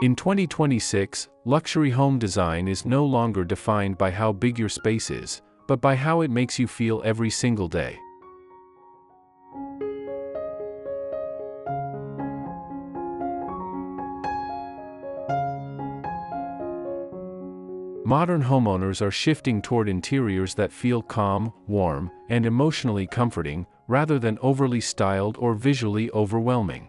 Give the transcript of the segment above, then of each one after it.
In 2026, luxury home design is no longer defined by how big your space is, but by how it makes you feel every single day. Modern homeowners are shifting toward interiors that feel calm, warm, and emotionally comforting, rather than overly styled or visually overwhelming.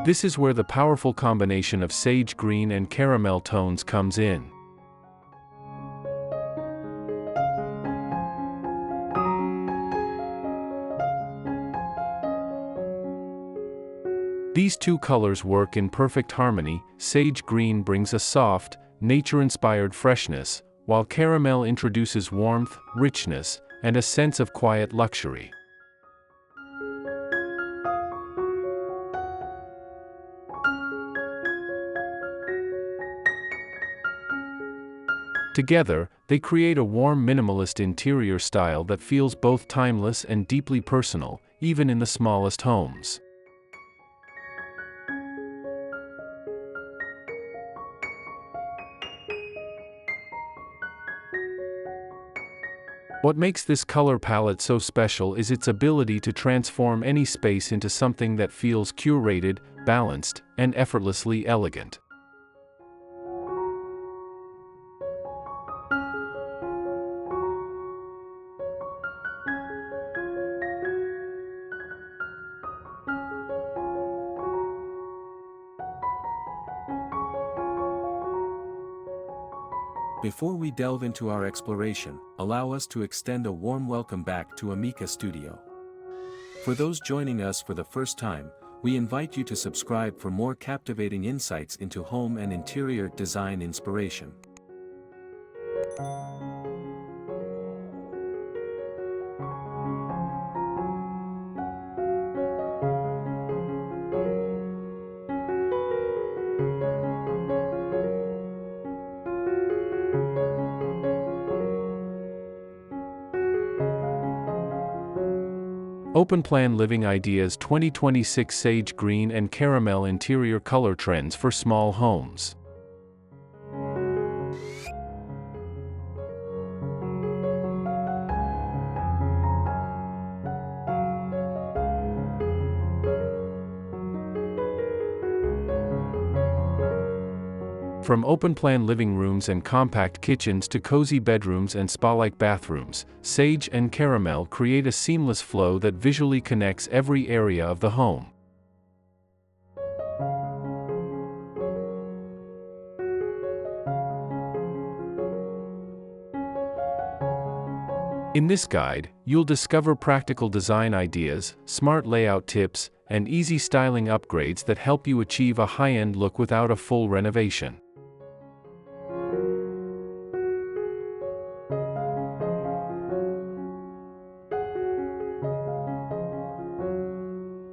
This is where the powerful combination of sage green and caramel tones comes in. These two colors work in perfect harmony. Sage green brings a soft, nature-inspired freshness, while caramel introduces warmth, richness, and a sense of quiet luxury. Together, they create a warm minimalist interior style that feels both timeless and deeply personal, even in the smallest homes. What makes this color palette so special is its ability to transform any space into something that feels curated, balanced, and effortlessly elegant. Before we delve into our exploration, allow us to extend a warm welcome back to Amica Studio. For those joining us for the first time, we invite you to subscribe for more captivating insights into home and interior design inspiration. Open Plan Living Ideas 2026 Sage Green and Caramel Interior Color Trends for Small Homes. From open-plan living rooms and compact kitchens to cozy bedrooms and spa-like bathrooms, Sage and Caramel create a seamless flow that visually connects every area of the home. In this guide, you'll discover practical design ideas, smart layout tips, and easy styling upgrades that help you achieve a high-end look without a full renovation.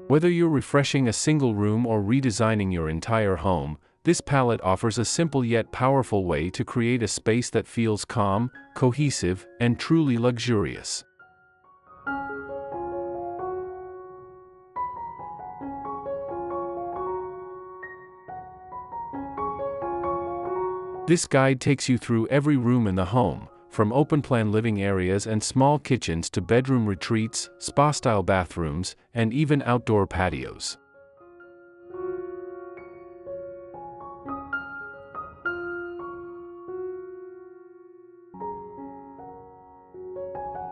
Whether you're refreshing a single room or redesigning your entire home, this palette offers a simple yet powerful way to create a space that feels calm, cohesive, and truly luxurious. This guide takes you through every room in the home, from open-plan living areas and small kitchens to bedroom retreats, spa-style bathrooms, and even outdoor patios.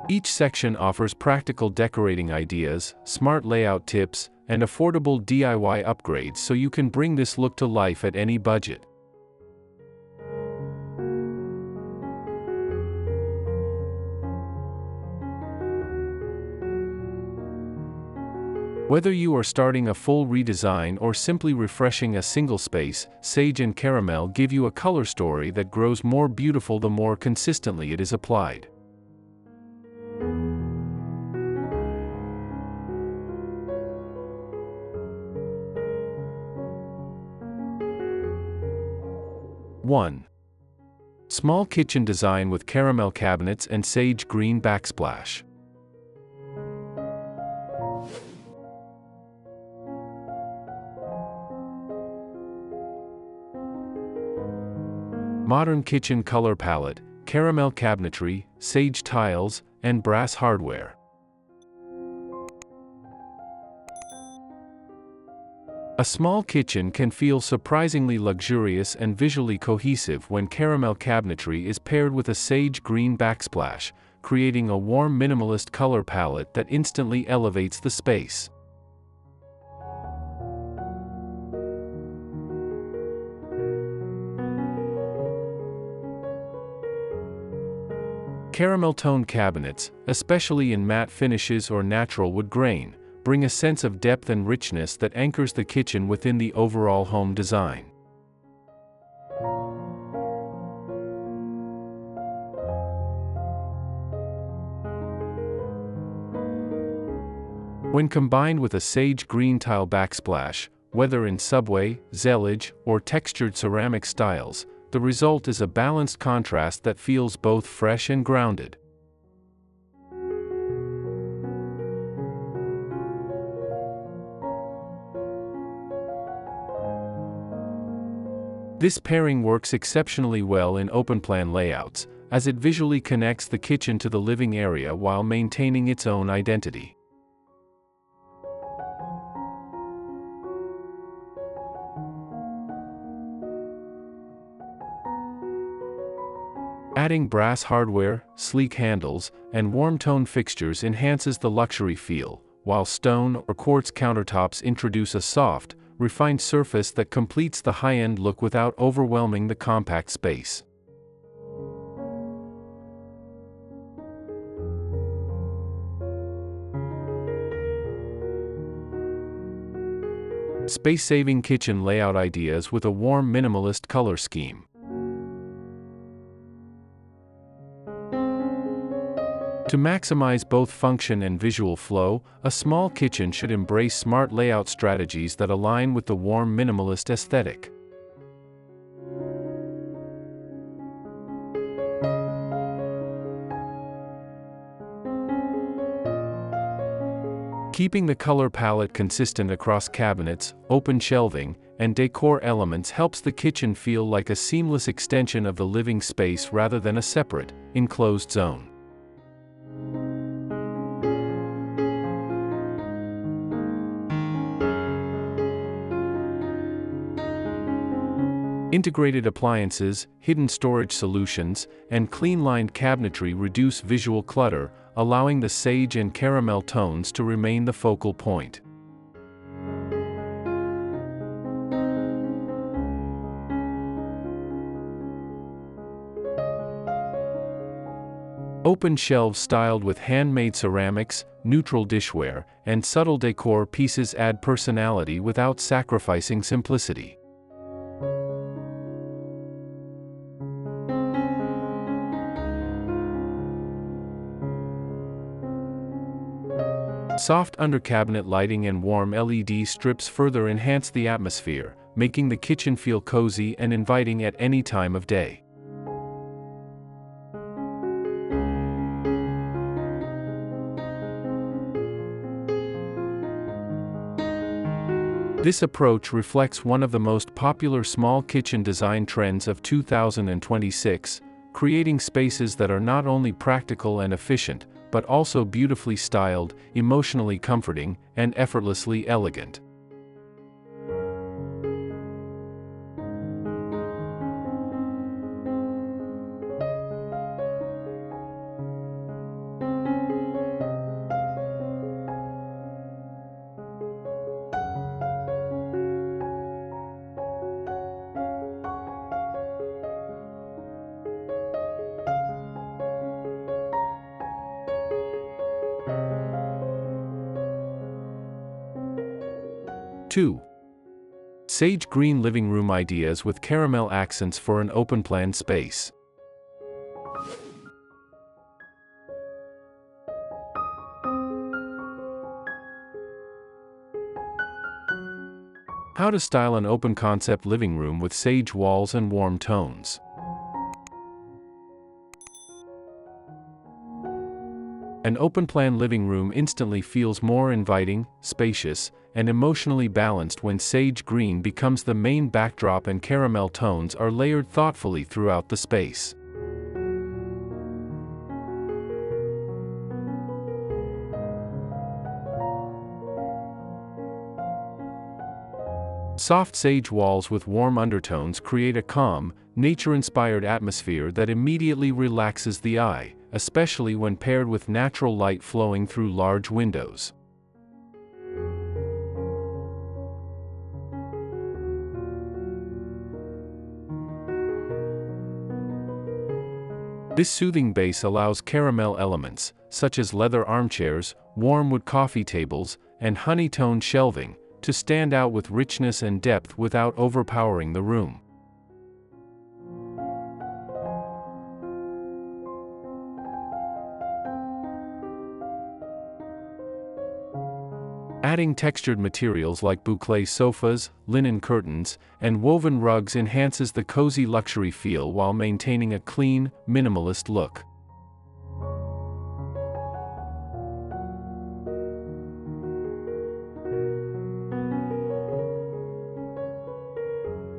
Each section offers practical decorating ideas, smart layout tips, and affordable DIY upgrades so you can bring this look to life at any budget. Whether you are starting a full redesign or simply refreshing a single space, Sage and Caramel give you a color story that grows more beautiful the more consistently it is applied. One. Small kitchen design with caramel cabinets and sage green backsplash. Modern kitchen color palette, caramel cabinetry, sage tiles, and brass hardware. A small kitchen can feel surprisingly luxurious and visually cohesive when caramel cabinetry is paired with a sage green backsplash, creating a warm minimalist color palette that instantly elevates the space. Caramel toned cabinets, especially in matte finishes or natural wood grain, bring a sense of depth and richness that anchors the kitchen within the overall home design. When combined with a sage green tile backsplash, whether in subway, zellage, or textured ceramic styles, the result is a balanced contrast that feels both fresh and grounded. This pairing works exceptionally well in open-plan layouts, as it visually connects the kitchen to the living area while maintaining its own identity. Adding brass hardware, sleek handles, and warm-tone fixtures enhances the luxury feel, while stone or quartz countertops introduce a soft, refined surface that completes the high-end look without overwhelming the compact space. Space-saving kitchen layout ideas with a warm minimalist color scheme. To maximize both function and visual flow, a small kitchen should embrace smart layout strategies that align with the warm minimalist aesthetic. Keeping the color palette consistent across cabinets, open shelving, and decor elements helps the kitchen feel like a seamless extension of the living space rather than a separate, enclosed zone. Integrated appliances, hidden storage solutions, and clean-lined cabinetry reduce visual clutter, allowing the sage and caramel tones to remain the focal point. Open shelves styled with handmade ceramics, neutral dishware, and subtle decor pieces add personality without sacrificing simplicity. Soft undercabinet lighting and warm LED strips further enhance the atmosphere, making the kitchen feel cozy and inviting at any time of day. This approach reflects one of the most popular small kitchen design trends of 2026, creating spaces that are not only practical and efficient, but also beautifully styled, emotionally comforting, and effortlessly elegant. Two. Sage green living room ideas with caramel accents for an open-plan space. How to style an open-concept living room with sage walls and warm tones. An open-plan living room instantly feels more inviting, spacious, and emotionally balanced when sage green becomes the main backdrop and caramel tones are layered thoughtfully throughout the space. Soft sage walls with warm undertones create a calm, nature-inspired atmosphere that immediately relaxes the eye, especially when paired with natural light flowing through large windows. This soothing base allows caramel elements, such as leather armchairs, warm wood coffee tables, and honey-toned shelving, to stand out with richness and depth without overpowering the room. Adding textured materials like boucle sofas, linen curtains, and woven rugs enhances the cozy luxury feel while maintaining a clean, minimalist look.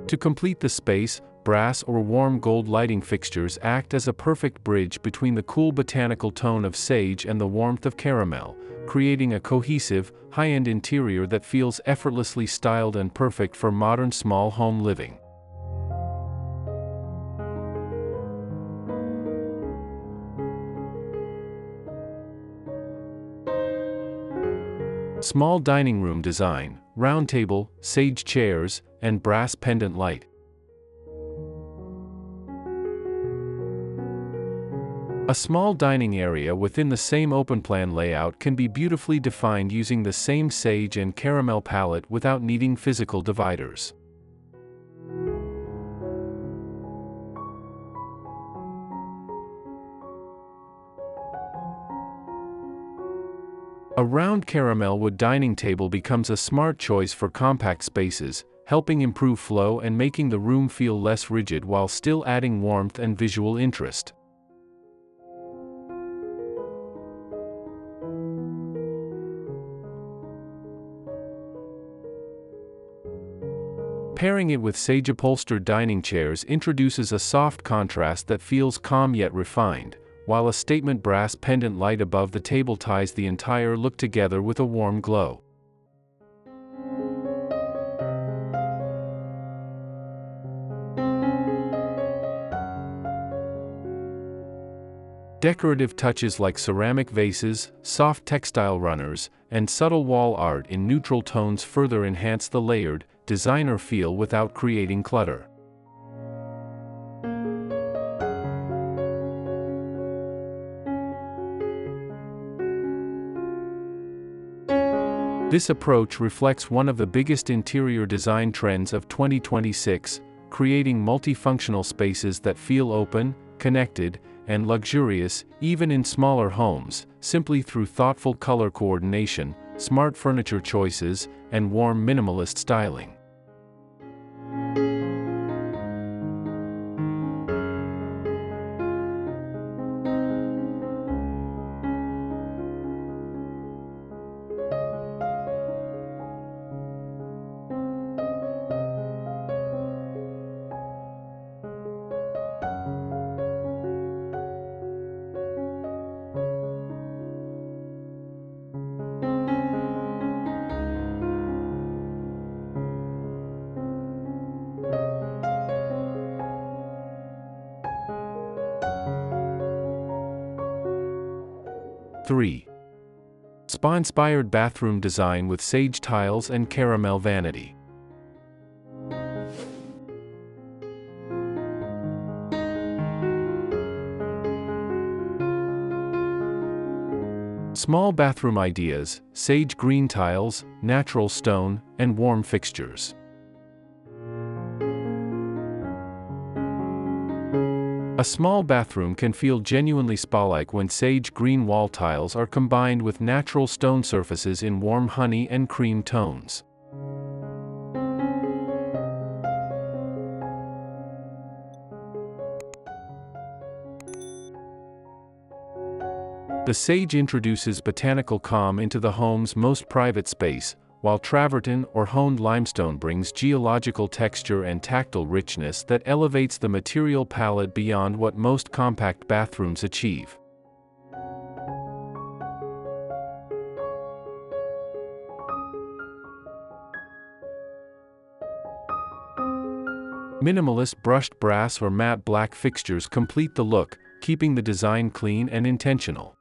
To complete the space, brass or warm gold lighting fixtures act as a perfect bridge between the cool botanical tone of sage and the warmth of caramel, creating a cohesive, high-end interior that feels effortlessly styled and perfect for modern small home living. Small dining room design, round table, sage chairs, and brass pendant light. A small dining area within the same open-plan layout can be beautifully defined using the same sage and caramel palette without needing physical dividers. A round caramel wood dining table becomes a smart choice for compact spaces, helping improve flow and making the room feel less rigid while still adding warmth and visual interest. Pairing it with sage-upholstered dining chairs introduces a soft contrast that feels calm yet refined, while a statement brass pendant light above the table ties the entire look together with a warm glow. Decorative touches like ceramic vases, soft textile runners, and subtle wall art in neutral tones further enhance the layered, designer feel without creating clutter. This approach reflects one of the biggest interior design trends of 2026, creating multifunctional spaces that feel open, connected, and luxurious, even in smaller homes, simply through thoughtful color coordination, smart furniture choices, and warm minimalist styling. (3) Spa-inspired bathroom design with sage tiles and caramel vanity. Small bathroom ideas, sage green tiles, natural stone, and warm fixtures. A small bathroom can feel genuinely spa-like when sage green wall tiles are combined with natural stone surfaces in warm honey and cream tones. The sage introduces botanical calm into the home's most private space, while travertine or honed limestone brings geological texture and tactile richness that elevates the material palette beyond what most compact bathrooms achieve. Minimalist brushed brass or matte black fixtures complete the look, keeping the design clean and intentional.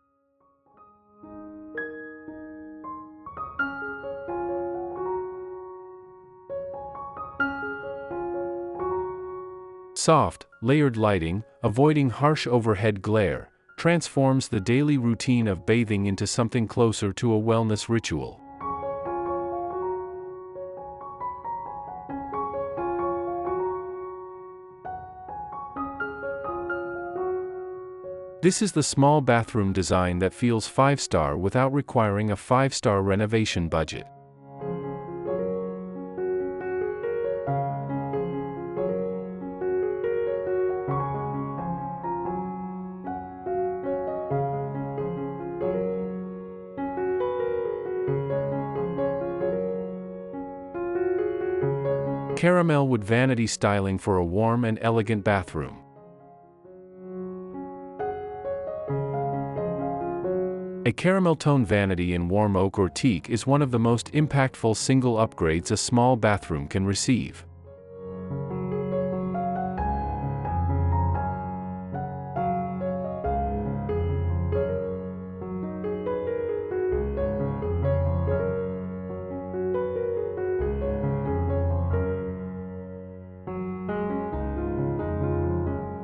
Soft, layered lighting, avoiding harsh overhead glare, transforms the daily routine of bathing into something closer to a wellness ritual. This is the small bathroom design that feels 5-star without requiring a 5-star renovation budget. Caramel wood vanity styling for a warm and elegant bathroom. A caramel tone vanity in warm oak or teak is one of the most impactful single upgrades a small bathroom can receive.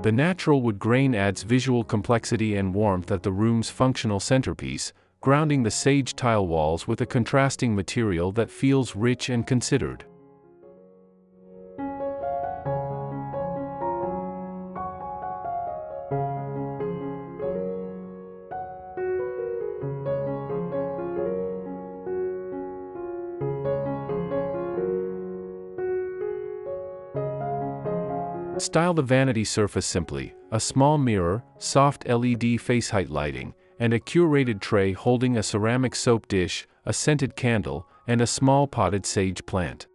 The natural wood grain adds visual complexity and warmth at the room's functional centerpiece, grounding the sage tile walls with a contrasting material that feels rich and considered. Style the vanity surface simply: a small mirror, soft LED face height lighting, and a curated tray holding a ceramic soap dish, a scented candle, and a small potted sage plant.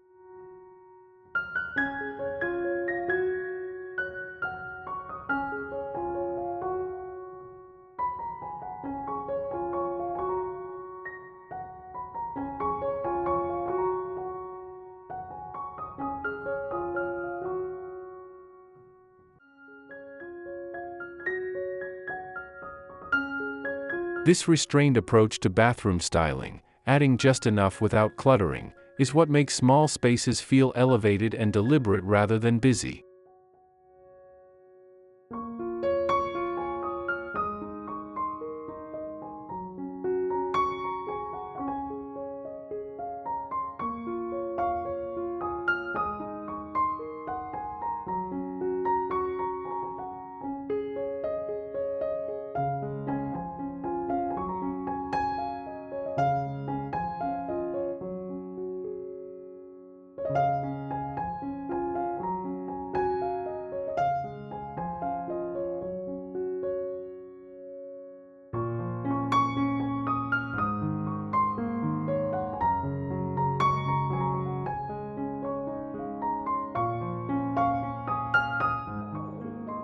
This restrained approach to bathroom styling, adding just enough without cluttering, is what makes small spaces feel elevated and deliberate rather than busy.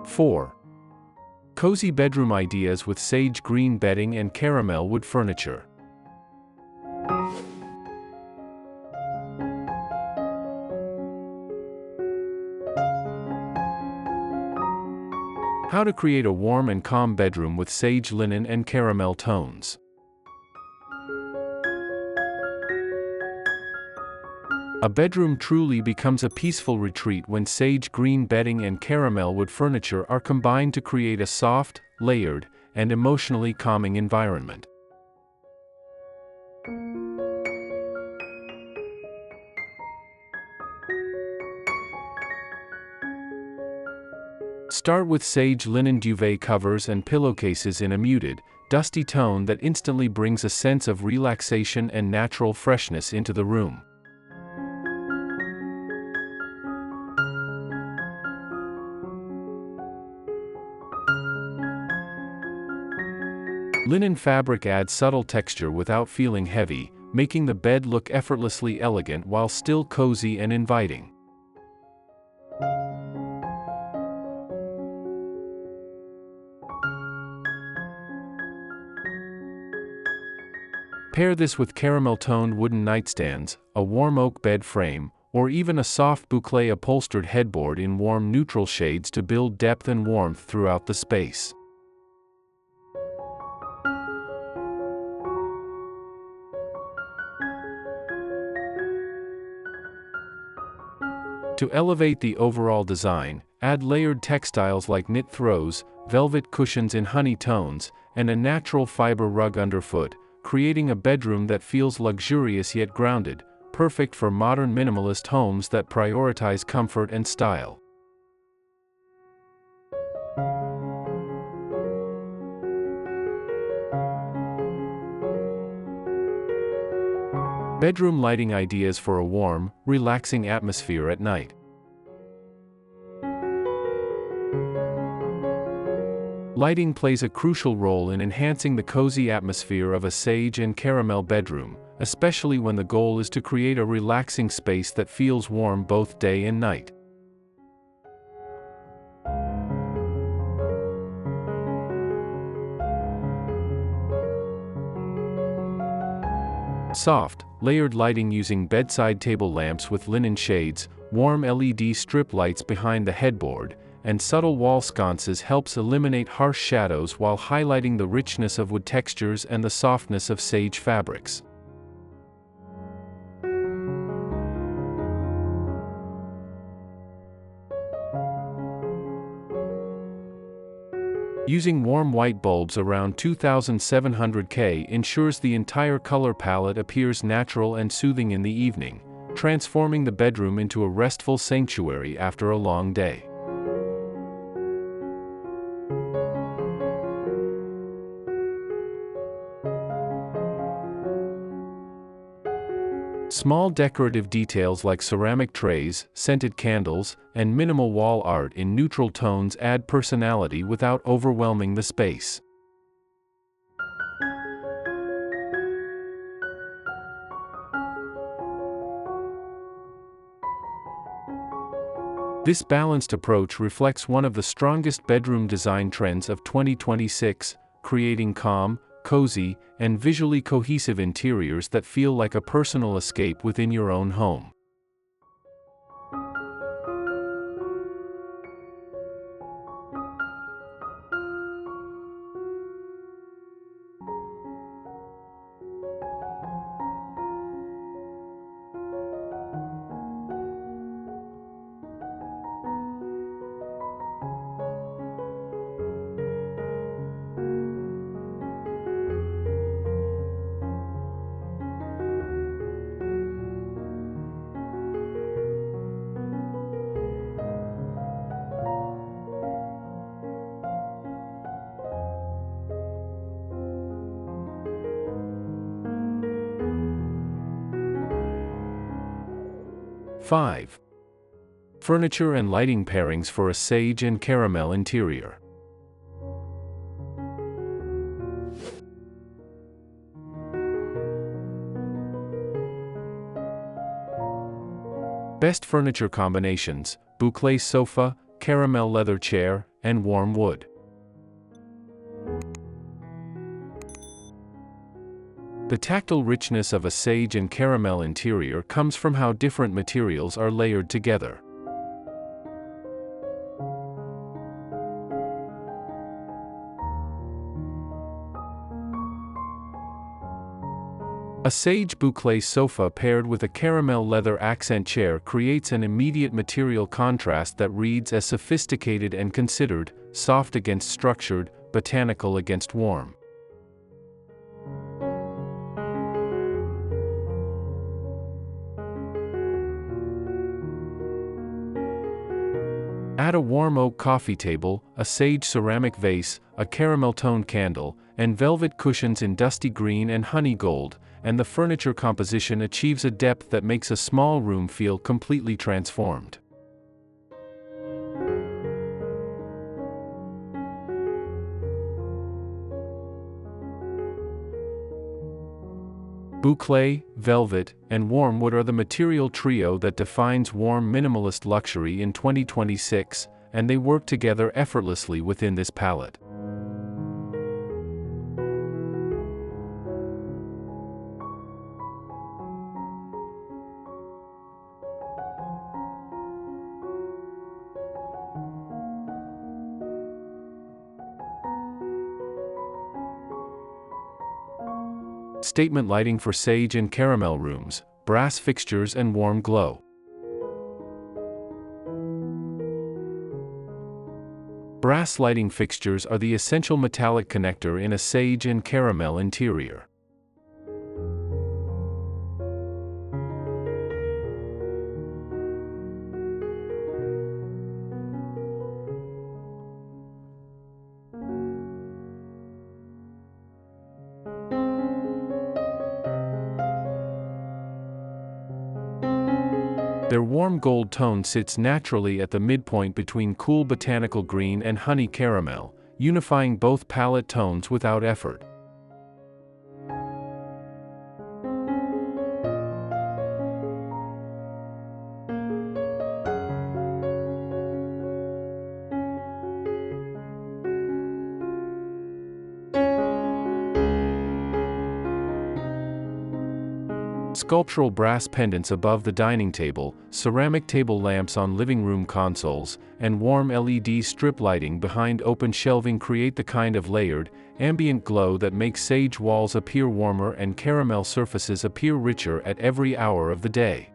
Four. Cozy bedroom ideas with sage green bedding and caramel wood furniture. How to create a warm and calm bedroom with sage linen and caramel tones. A bedroom truly becomes a peaceful retreat when sage green bedding and caramel wood furniture are combined to create a soft, layered, and emotionally calming environment. Start with sage linen duvet covers and pillowcases in a muted, dusty tone that instantly brings a sense of relaxation and natural freshness into the room. Linen fabric adds subtle texture without feeling heavy, making the bed look effortlessly elegant while still cozy and inviting. Pair this with caramel-toned wooden nightstands, a warm oak bed frame, or even a soft boucle upholstered headboard in warm neutral shades to build depth and warmth throughout the space. To elevate the overall design, add layered textiles like knit throws, velvet cushions in honey tones, and a natural fiber rug underfoot, creating a bedroom that feels luxurious yet grounded, perfect for modern minimalist homes that prioritize comfort and style. Bedroom lighting ideas for a warm, relaxing atmosphere at night. Lighting plays a crucial role in enhancing the cozy atmosphere of a sage and caramel bedroom, especially when the goal is to create a relaxing space that feels warm both day and night. Soft, layered lighting using bedside table lamps with linen shades, warm LED strip lights behind the headboard, and subtle wall sconces helps eliminate harsh shadows while highlighting the richness of wood textures and the softness of sage fabrics. Using warm white bulbs around 2700K ensures the entire color palette appears natural and soothing in the evening, transforming the bedroom into a restful sanctuary after a long day. Small decorative details like ceramic trays, scented candles, and minimal wall art in neutral tones add personality without overwhelming the space. This balanced approach reflects one of the strongest bedroom design trends of 2026, creating calm, cozy, and visually cohesive interiors that feel like a personal escape within your own home. Five. Furniture and lighting pairings for a sage and caramel interior. Best furniture combinations: boucle sofa, caramel leather chair, and warm wood. The tactile richness of a sage and caramel interior comes from how different materials are layered together. A sage boucle sofa paired with a caramel leather accent chair creates an immediate material contrast that reads as sophisticated and considered, soft against structured, botanical against warm. Add a warm oak coffee table, a sage ceramic vase, a caramel-toned candle, and velvet cushions in dusty green and honey gold, and the furniture composition achieves a depth that makes a small room feel completely transformed. Boucle, velvet, and warm wood are the material trio that defines warm minimalist luxury in 2026, and they work together effortlessly within this palette. Statement lighting for sage and caramel rooms, brass fixtures and warm glow. Brass lighting fixtures are the essential metallic connector in a sage and caramel interior. Their warm gold tone sits naturally at the midpoint between cool botanical green and honey caramel, unifying both palette tones without effort. Sculptural brass pendants above the dining table, ceramic table lamps on living room consoles, and warm LED strip lighting behind open shelving create the kind of layered, ambient glow that makes sage walls appear warmer and caramel surfaces appear richer at every hour of the day.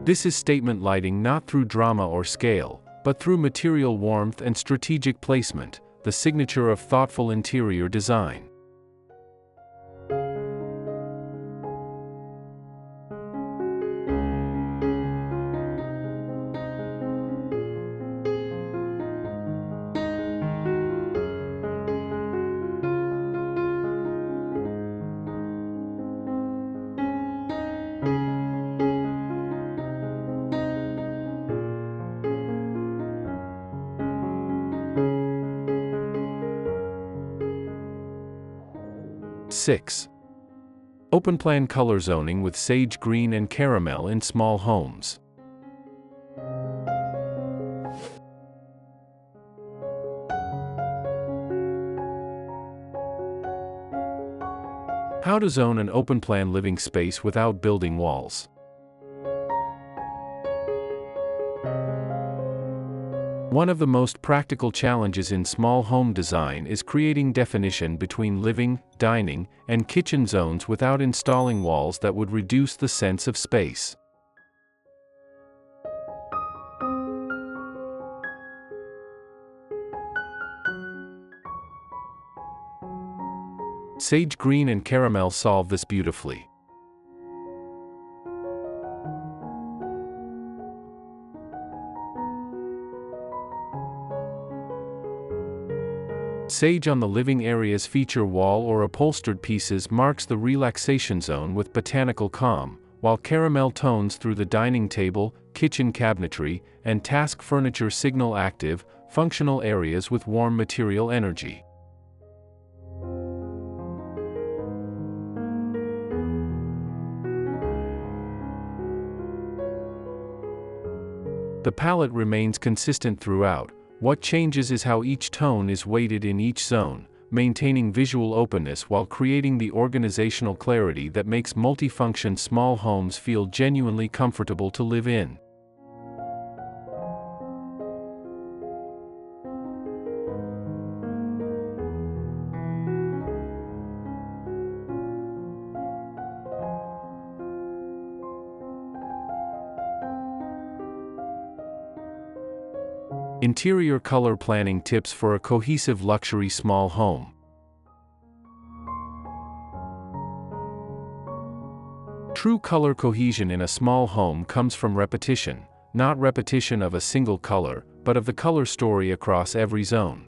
This is statement lighting not through drama or scale, but through material warmth and strategic placement, the signature of thoughtful interior design. Six. Open-plan color zoning with sage green and caramel in small homes. How to zone an open-plan living space without building walls. One of the most practical challenges in small home design is creating definition between living, dining, and kitchen zones without installing walls that would reduce the sense of space. Sage green and caramel solve this beautifully. Sage on the living area's feature wall or upholstered pieces marks the relaxation zone with botanical calm, while caramel tones through the dining table, kitchen cabinetry, and task furniture signal active, functional areas with warm material energy. The palette remains consistent throughout. What changes is how each tone is weighted in each zone, maintaining visual openness while creating the organizational clarity that makes multifunction small homes feel genuinely comfortable to live in. Interior color planning tips for a cohesive luxury small home. True color cohesion in a small home comes from repetition, not repetition of a single color, but of the color story across every zone.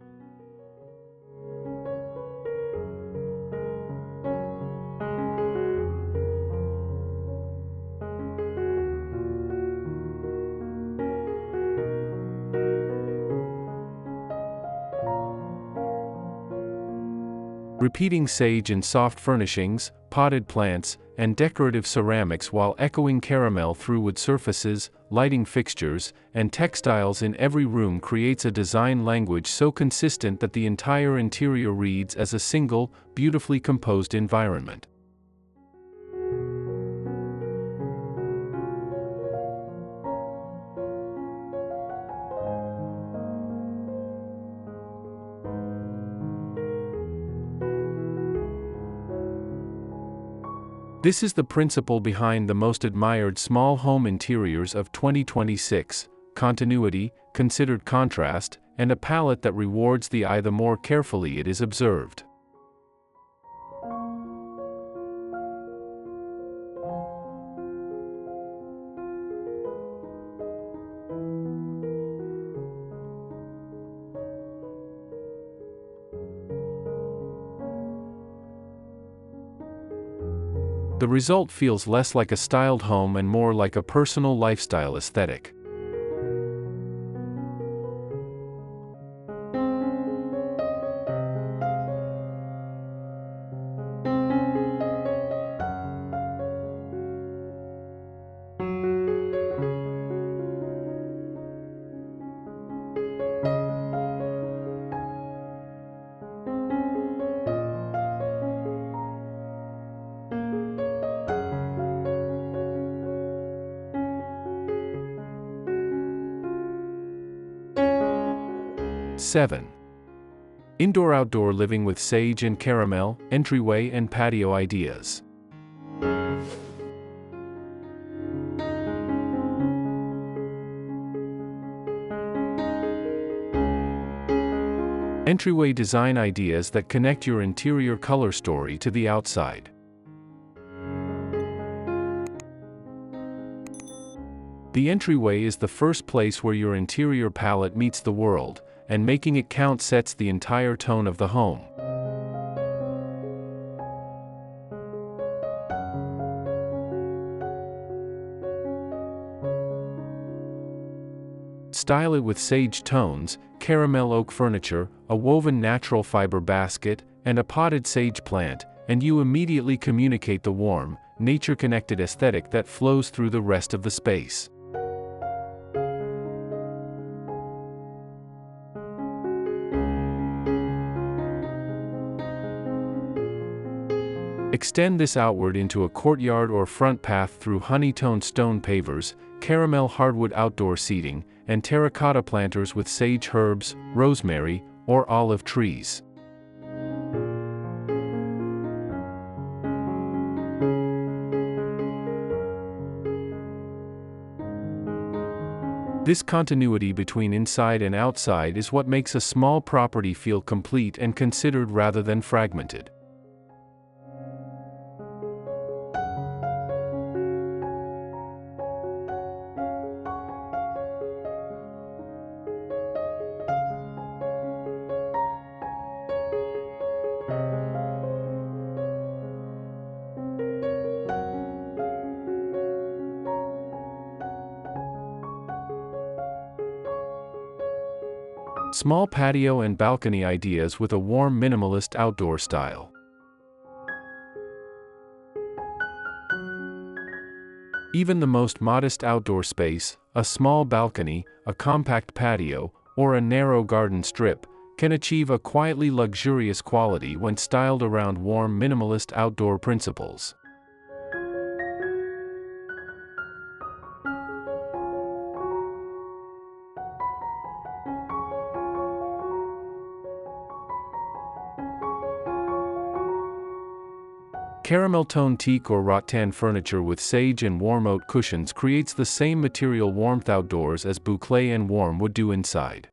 Repeating sage and soft furnishings, potted plants, and decorative ceramics while echoing caramel through wood surfaces, lighting fixtures, and textiles in every room creates a design language so consistent that the entire interior reads as a single, beautifully composed environment. This is the principle behind the most admired small home interiors of 2026: continuity, considered contrast, and a palette that rewards the eye the more carefully it is observed. The result feels less like a styled home and more like a personal lifestyle aesthetic. Seven. Indoor-outdoor living with sage and caramel, entryway and patio ideas. Entryway design ideas that connect your interior color story to the outside. The entryway is the first place where your interior palette meets the world, and making it count sets the entire tone of the home. Style it with sage tones, caramel oak furniture, a woven natural fiber basket, and a potted sage plant, and you immediately communicate the warm, nature-connected aesthetic that flows through the rest of the space. Extend this outward into a courtyard or front path through honey-toned stone pavers, caramel hardwood outdoor seating, and terracotta planters with sage herbs, rosemary, or olive trees. This continuity between inside and outside is what makes a small property feel complete and considered rather than fragmented. Small patio and balcony ideas with a warm minimalist outdoor style. Even the most modest outdoor space, a small balcony, a compact patio, or a narrow garden strip, can achieve a quietly luxurious quality when styled around warm minimalist outdoor principles. Caramel-toned teak or rattan furniture with sage and warm oat cushions creates the same material warmth outdoors as boucle and warm would do inside.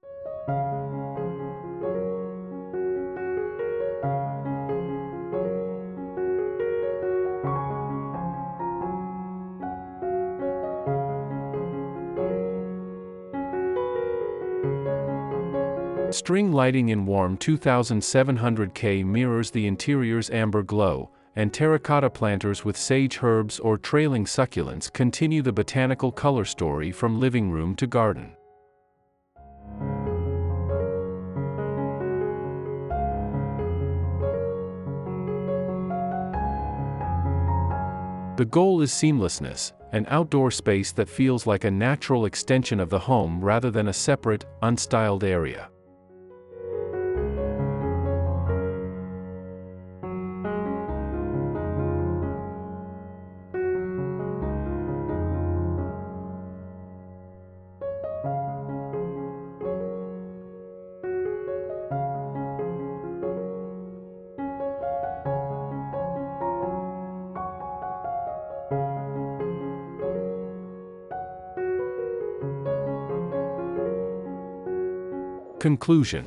String lighting in warm 2700K mirrors the interior's amber glow, and terracotta planters with sage herbs or trailing succulents continue the botanical color story from living room to garden. The goal is seamlessness, an outdoor space that feels like a natural extension of the home rather than a separate, unstyled area. Conclusion.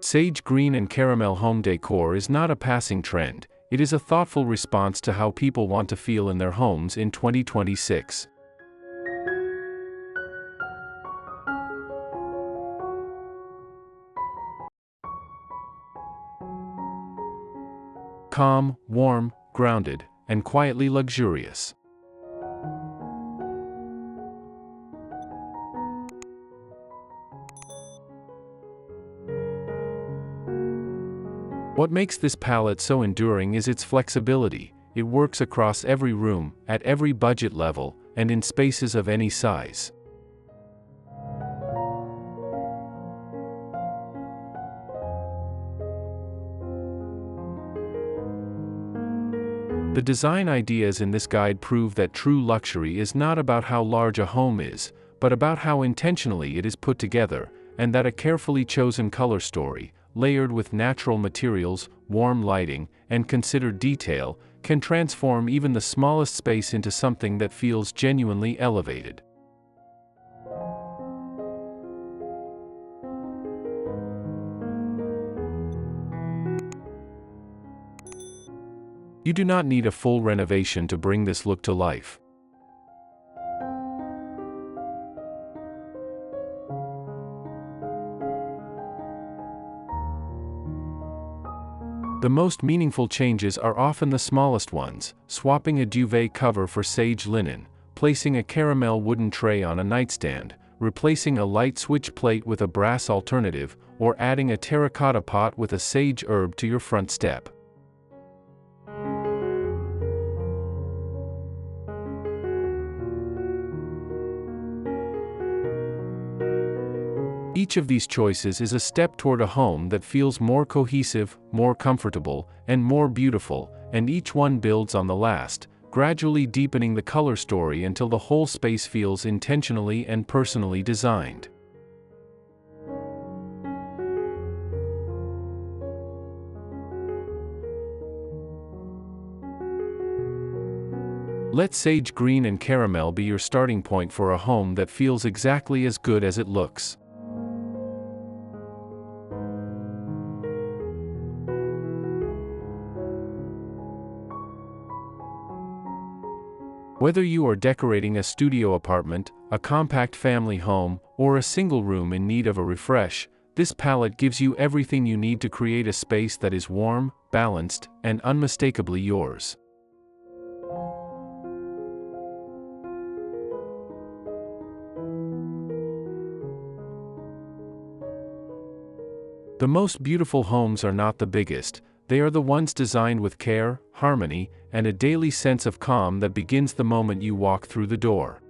Sage green and caramel home decor is not a passing trend, it is a thoughtful response to how people want to feel in their homes in 2026. Calm, warm, grounded, and quietly luxurious. What makes this palette so enduring is its flexibility. It works across every room, at every budget level, and in spaces of any size. The design ideas in this guide prove that true luxury is not about how large a home is, but about how intentionally it is put together, and that a carefully chosen color story, layered with natural materials, warm lighting, and considered detail, can transform even the smallest space into something that feels genuinely elevated. You do not need a full renovation to bring this look to life. The most meaningful changes are often the smallest ones, swapping a duvet cover for sage linen, placing a caramel wooden tray on a nightstand, replacing a light switch plate with a brass alternative, or adding a terracotta pot with a sage herb to your front step. Each of these choices is a step toward a home that feels more cohesive, more comfortable, and more beautiful, and each one builds on the last, gradually deepening the color story until the whole space feels intentionally and personally designed. Let sage green and caramel be your starting point for a home that feels exactly as good as it looks. Whether you are decorating a studio apartment, a compact family home, or a single room in need of a refresh, this palette gives you everything you need to create a space that is warm, balanced, and unmistakably yours. The most beautiful homes are not the biggest, they are the ones designed with care, harmony, and a daily sense of calm that begins the moment you walk through the door.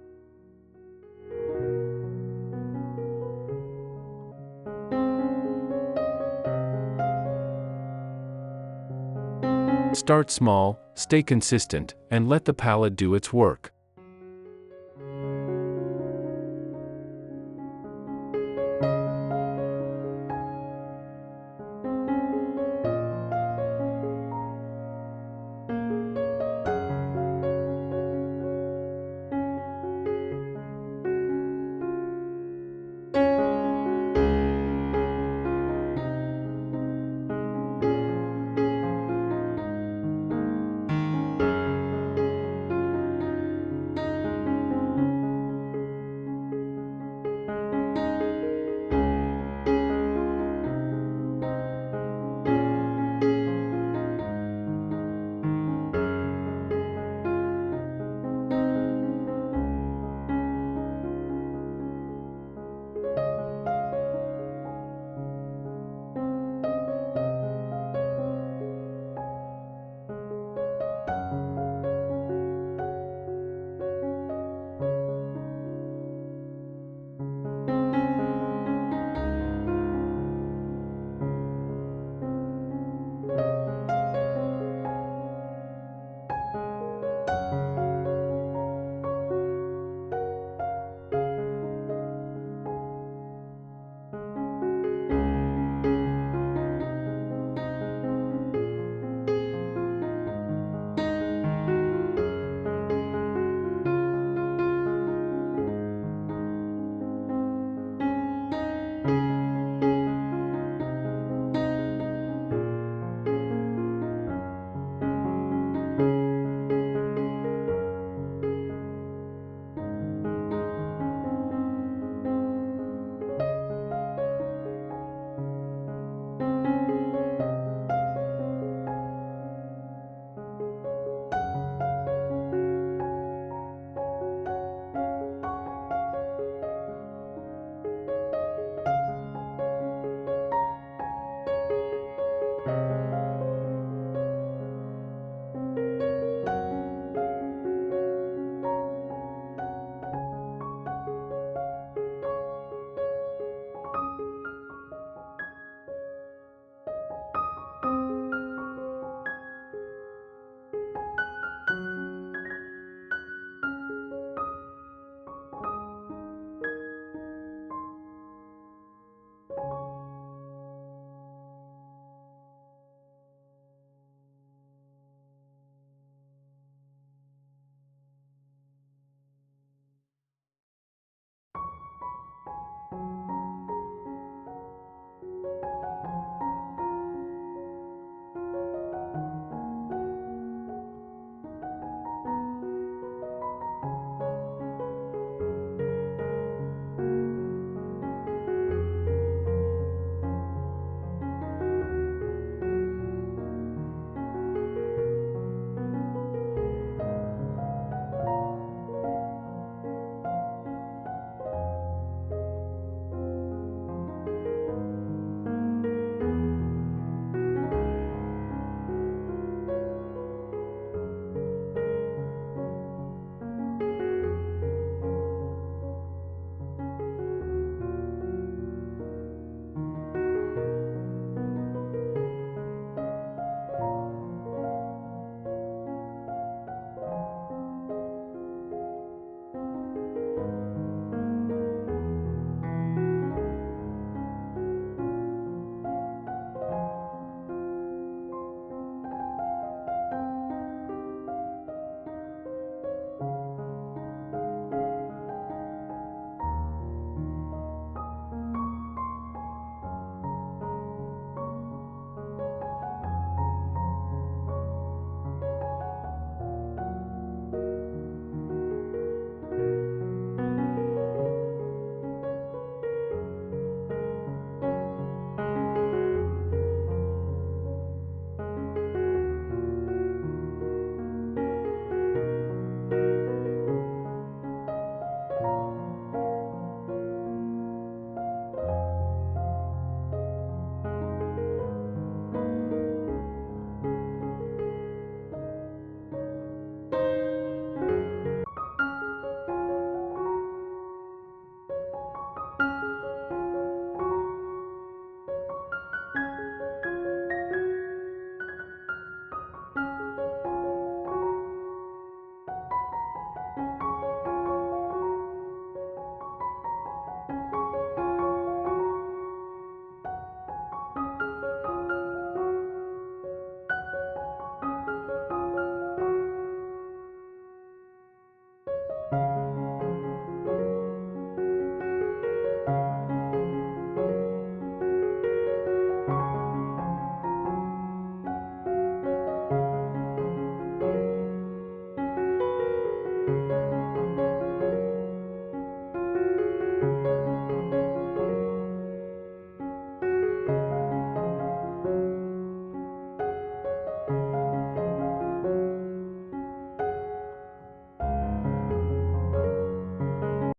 Start small, stay consistent, and let the palette do its work.